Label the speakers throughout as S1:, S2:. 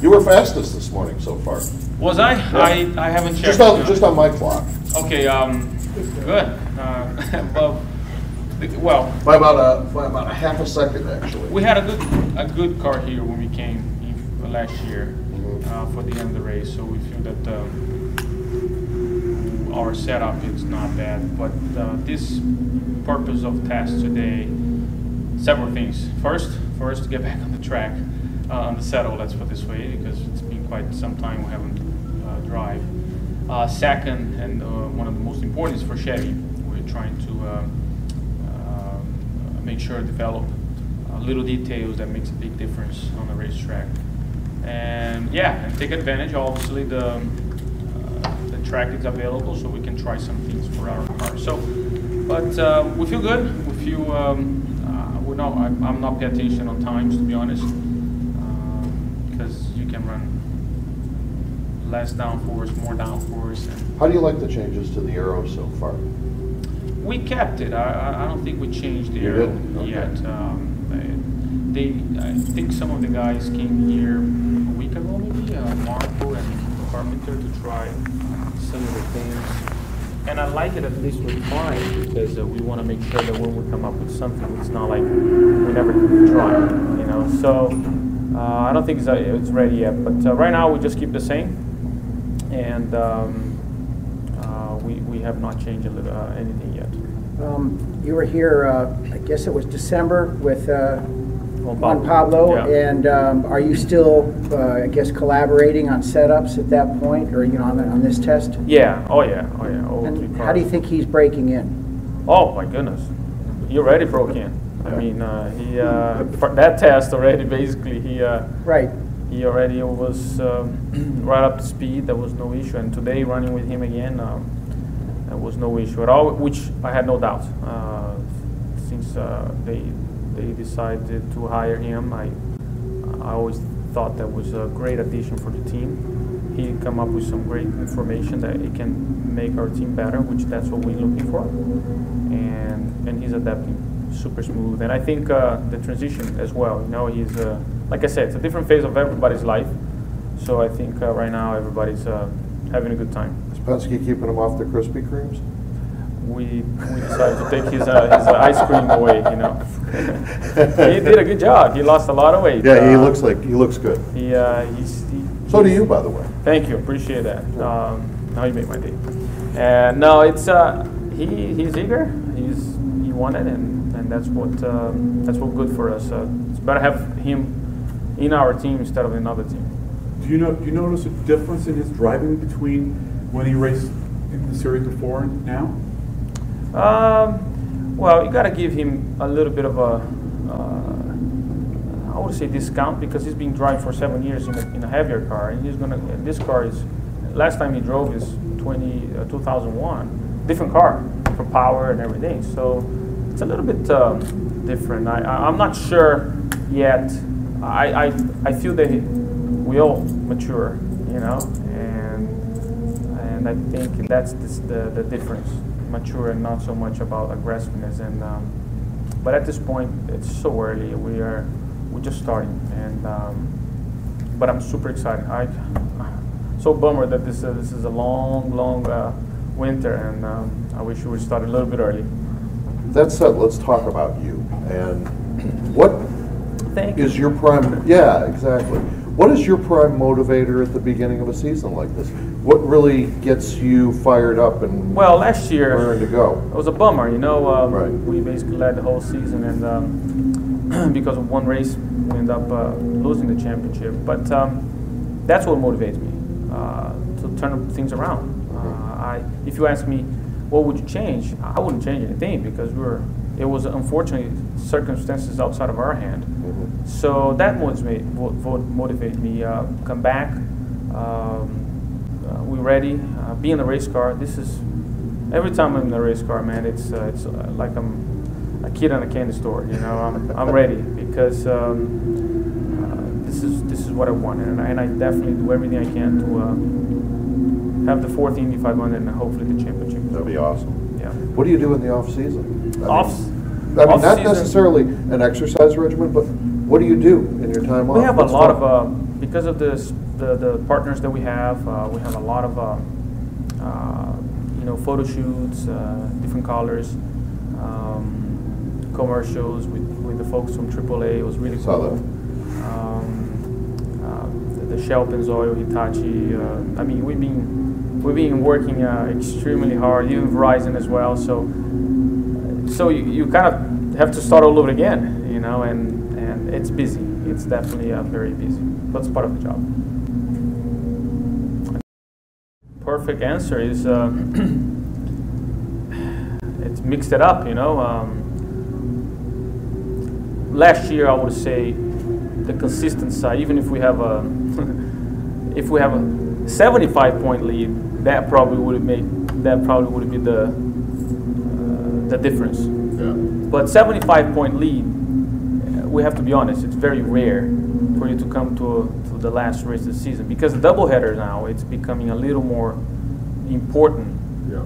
S1: You were fastest this morning so far.
S2: Was I?
S1: Yeah.
S2: I haven't checked.
S1: Just on my clock.
S2: Okay. Good. Well,
S1: by about a half a second actually.
S2: We had a good car here when we came last year for the end of the race, so we feel that our setup is not bad. But this purpose of test today, several things. First, for us to get back on the track, on the saddle, let's put it this way, because it's been quite some time we haven't drive. Second, and one of the most important is for Chevy. We're trying to make sure develop little details that makes a big difference on the racetrack. And yeah, and take advantage. Obviously, the track is available, so we can try some things for our car. So, but we feel good. We feel I'm not paying attention on times, to be honest, because you can run less downforce, more downforce. And
S1: how do you like the changes to the aero so far?
S2: We kept it. I don't think we changed the aero yet. I think some of the guys came here a week ago, maybe, Marco and Carpenter, to try some of the things. And I like it at least with mine, because we want to make sure that when we come up with something, it's not like we never tried, you know. So I don't think it's ready yet, but right now we just keep the same, and we have not changed anything yet.
S3: You were here, I guess it was December, with Juan Pablo,
S2: yeah.
S3: And are you still, I guess, collaborating on setups at that point, or on this test?
S2: Yeah. Oh yeah.
S3: And how do you think he's breaking in?
S2: Oh my goodness, he already broke in. I mean, he for that test already basically
S3: right.
S2: He already was right up to speed. There was no issue, and today running with him again, there was no issue at all, which I had no doubt. Since they decided to hire him, I always thought that was a great addition for the team. He come up with some great information that it can make our team better, which that's what we're looking for. And he's adapting super smooth. And I think the transition as well, he's, like I said, it's a different phase of everybody's life. So I think right now everybody's having a good time.
S1: Is Penske keeping him off the Krispy Kremes?
S2: We decided to take his ice cream away, He did a good job. He lost a lot of weight.
S1: Yeah, he looks good. So do you, by the way.
S2: Thank you, appreciate that. Now you made my day. And no, it's he's eager. He wanted, and that's what good for us. It's better to have him in our team instead of another team.
S4: Do you notice a difference in his driving between when he raced in the series before and now?
S2: Well, you got to give him a little bit of I would say discount, because he's been driving for 7 years in a heavier car, and this car is, last time he drove is 2001, different car for power and everything, so it's a little bit different. I'm not sure yet. I feel that we all mature, and I think that's the difference. Mature and not so much about aggressiveness, and but at this point it's so early. We're just starting, and but I'm super excited. So bummer that this is a long winter, and I wish we would start a little bit early.
S1: That said, let's talk about you and what is your prime. Yeah, exactly. What is your prime motivator at the beginning of a season like this? What really gets you fired up and
S2: last year
S1: raring to go?
S2: It was a bummer,
S1: Right.
S2: We basically led the whole season, and because of one race, we ended up losing the championship. But that's what motivates me to turn things around. If you ask me, what would you change? I wouldn't change anything, because it was unfortunately circumstances outside of our hand. Mm-hmm. So that motivates me. Come back. We're ready. Be in the race car. This is every time I'm in the race car, man. It's like I'm a kid in a candy store. I'm ready, because this is what I want, and I definitely do everything I can to have the 4th Indy 500 and hopefully the championship.
S1: That'd be awesome.
S2: Yeah.
S1: What do you do in the off season?
S2: Not
S1: necessarily an exercise regimen, but what do you do in your time off?
S2: We have a lot of because of the partners that we have a lot of photo shoots, different colors, commercials with the folks from AAA. It was really cool. The Shell, Pennzoil, Hitachi. I mean, we've been working extremely hard, even Verizon as well. So you kind of have to start all over again, you know, and it's busy. It's definitely very busy, but it's part of the job. Perfect answer is it's mixed it up, you know. Last year, I would say the consistent side, even if we have a 75-point lead, that probably would be the difference.
S1: Yeah.
S2: But 75-point lead, we have to be honest, it's very rare for you to come to the last race of the season, because the doubleheader now, it's becoming a little more important.
S1: Yeah.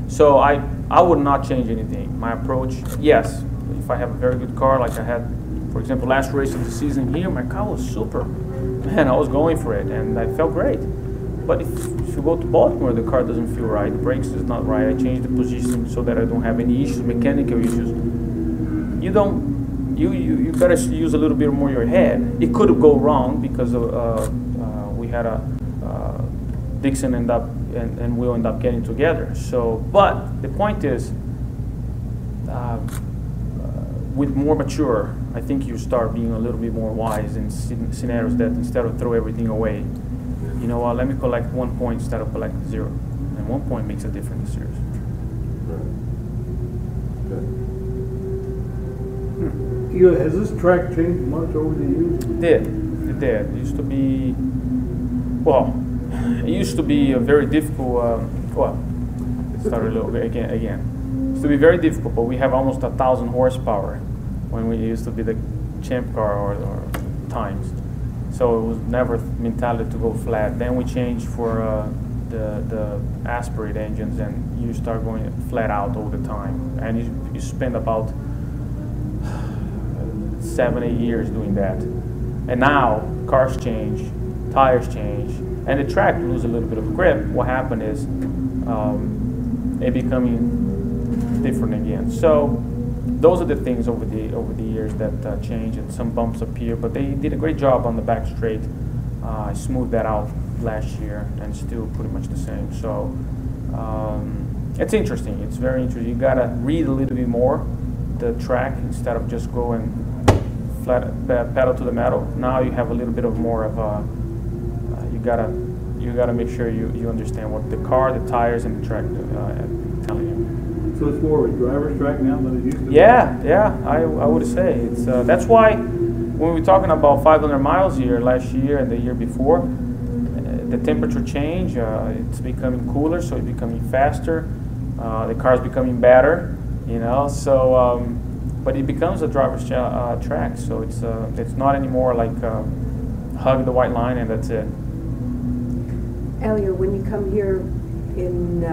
S2: So I would not change anything. My approach, yes, if I have a very good car, like I had, for example, last race of the season here, my car was super. Man, I was going for it, and I felt great. But if you go to Baltimore, the car doesn't feel right, the brakes is not right, I changed the position so that I don't have any issues, mechanical issues. You better use a little bit more your head. It could go wrong because we had Dixon and we'll end up getting together. So, but the point is, with more mature, I think you start being a little bit more wise in scenarios that instead of throw everything away, you know what, let me collect 1 point instead of collecting 0. And 1 point makes a difference in series.
S5: Has this track changed much over the years?
S2: It did. It used to be, well, it used to be a very difficult, let's start a little bit again. It used to be very difficult, but we have almost 1,000 horsepower when we used to be the champ car or times. So it was never mentality to go flat. Then we changed for the aspirate engines, and you start going flat out all the time. And you spend about 7-8 years doing that. And now cars change, tires change, and the track lose a little bit of grip. What happened is it becoming different again. So those are the things over the years that change, and some bumps appear. But they did a great job on the back straight. I smoothed that out last year, and still pretty much the same. So it's interesting. It's very interesting. You gotta read a little bit more the track instead of just going flat pedal to the metal. Now you have a little bit of more of a. You gotta make sure you understand what the car, the tires, and the track telling you.
S5: So it's more of a driver's track now than it used to be?
S2: Yeah, I would say it's. That's why when we're talking about 500 miles here last year and the year before, the temperature change. It's becoming cooler, so it's becoming faster. The car's becoming better, you know. So, but it becomes a driver's track. So it's not anymore like hug the white line and that's it.
S6: Helio, when you come here in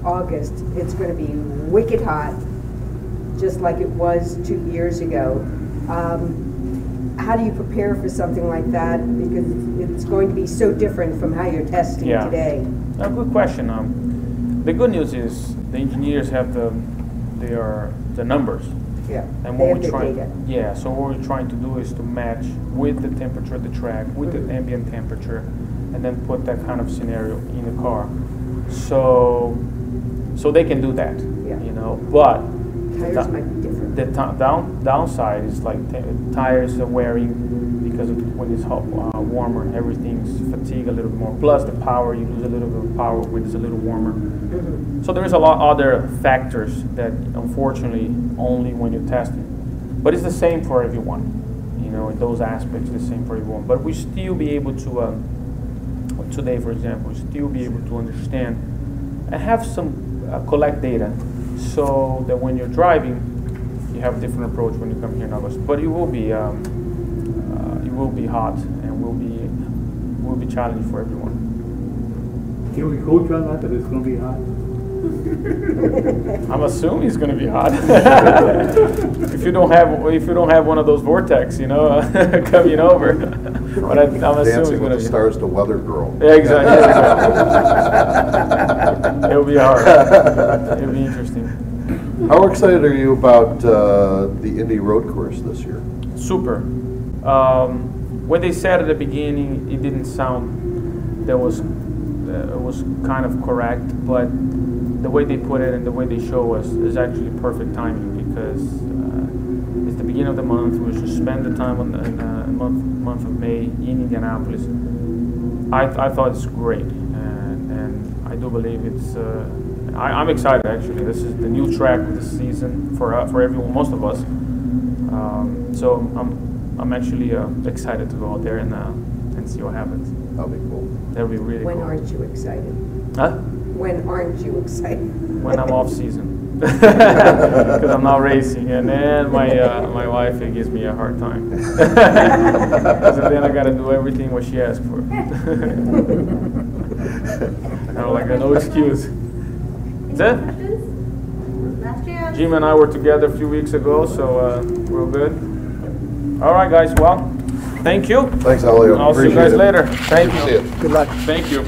S6: August, it's going to be wicked hot, just like it was 2 years ago. How do you prepare for something like that? Because it's going to be so different from how you're testing today.
S2: A good question. The good news is the engineers have the numbers.
S6: Yeah,
S2: and
S6: they
S2: what
S6: have the data.
S2: Yeah, so what we're trying to do is to match with the temperature of the track, with the ambient temperature, and then put that kind of scenario in the car. So they can do that, you know. But
S6: tires might be different.
S2: The downside is like tires are wearing because of when it's hot, warmer, everything's fatigue a little bit more. Plus the power, you lose a little bit of power when it's a little warmer. So there is a lot of other factors that unfortunately only when you're testing. But it's the same for everyone, you know, in those aspects, the same for everyone. But we still be able to, today for example, we still be able to understand and have some collect data so that when you're driving, you have a different approach when you come here in August. But it will be hot and will be challenging for everyone.
S5: Can we coach on that it's going to be hot?
S2: I'm assuming he's going to be hot. if you don't have one of those vortex, you know, coming over. But I'm assuming
S1: Dancing
S2: it's
S1: with
S2: going
S1: the
S2: to be.
S1: Stars to Weather Girl.
S2: Yeah, exactly. It'll be hard. It'll be interesting.
S1: How excited are you about the Indy Road Course this year?
S2: Super. When they said at the beginning, it didn't sound that was it was kind of correct, but the way they put it and the way they show us is actually perfect timing because it's the beginning of the month. We should spend the time in the month of May in Indianapolis. I thought it's great, and I do believe it's. I'm excited actually. This is the new track of the season for everyone, most of us. So I'm actually excited to go out there and see what happens.
S1: That'll be cool.
S2: That'll be really
S6: When
S2: cool.
S6: aren't you excited?
S2: Huh?
S6: When aren't you excited?
S2: When I'm off season, because I'm not racing, and then my wife gives me a hard time. Because then I got to do everything what she asks for. I'm like no excuse. That's it. Jim and I were together a few weeks ago, so we're good. All right, guys. Well, thank you.
S1: Thanks, Helio.
S2: I'll see you guys later. Thank
S1: Good to
S2: you.
S1: see you.
S3: Good luck.
S2: Thank you.